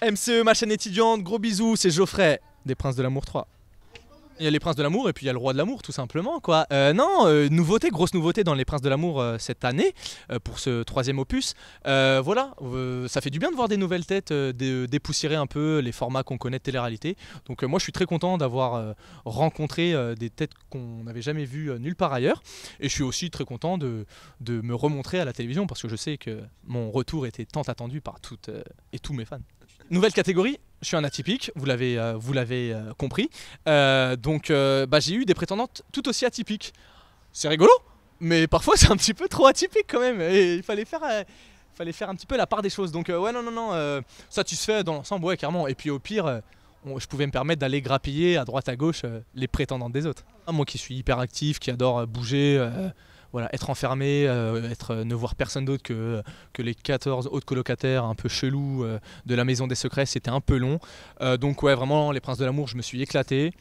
MCE, ma chaîne étudiante, gros bisous, c'est Geoffrey, des Princes de l'Amour 3. Il y a les Princes de l'Amour et puis il y a le Roi de l'Amour tout simplement quoi. Nouveauté, grosse nouveauté dans les Princes de l'Amour cette année pour ce troisième opus. Ça fait du bien de voir des nouvelles têtes, dépoussiérer un peu les formats qu'on connaît de télé-réalité. Donc moi je suis très content d'avoir rencontré des têtes qu'on n'avait jamais vues nulle part ailleurs. Et je suis aussi très content de me remontrer à la télévision parce que je sais que mon retour était tant attendu par toutes et tous mes fans. Nouvelle catégorie, je suis un atypique, vous l'avez compris. J'ai eu des prétendantes tout aussi atypiques. C'est rigolo, mais parfois c'est un petit peu trop atypique quand même. Et il fallait faire un petit peu la part des choses. Donc satisfait dans l'ensemble, ouais carrément. Et puis au pire, je pouvais me permettre d'aller grappiller à droite à gauche les prétendantes des autres. Moi qui suis hyper actif, qui adore bouger. Voilà, être enfermé, ne voir personne d'autre que les 14 autres colocataires un peu chelous de la maison des secrets, c'était un peu long. Donc ouais, vraiment, les Princes de l'Amour, je me suis éclaté.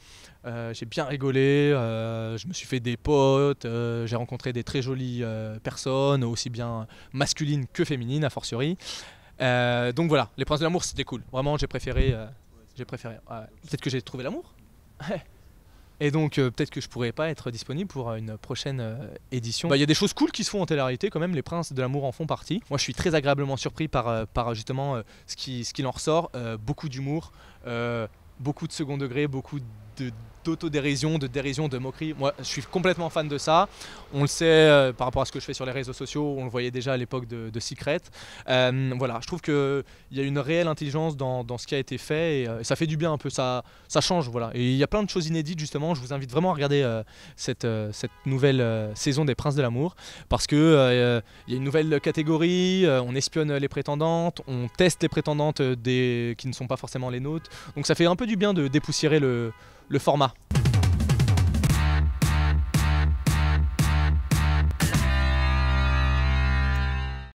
J'ai bien rigolé, je me suis fait des potes, j'ai rencontré des très jolies personnes, aussi bien masculines que féminines, a fortiori. Donc voilà, les Princes de l'Amour, c'était cool. Vraiment, j'ai préféré. Ouais. Peut-être que j'ai trouvé l'amour. Et donc peut-être que je pourrais pas être disponible pour une prochaine édition. Il y a des choses cool qui se font en télé-réalité quand même, les Princes de l'Amour en font partie. Moi je suis très agréablement surpris par justement ce qu'il en ressort, beaucoup d'humour, beaucoup de second degré, beaucoup d'autodérision, de dérision, de moquerie. Moi je suis complètement fan de ça. On le sait par rapport à ce que je fais sur les réseaux sociaux, on le voyait déjà à l'époque de Secret. Voilà, je trouve qu'il y a une réelle intelligence dans ce qui a été fait et ça fait du bien un peu, ça change. Voilà. Et il y a plein de choses inédites justement, je vous invite vraiment à regarder cette nouvelle saison des Princes de l'Amour parce que il y a une nouvelle catégorie, on espionne les prétendantes, on teste les prétendantes qui ne sont pas forcément les nôtres. Donc ça fait un peu du bien de dépoussiérer le format.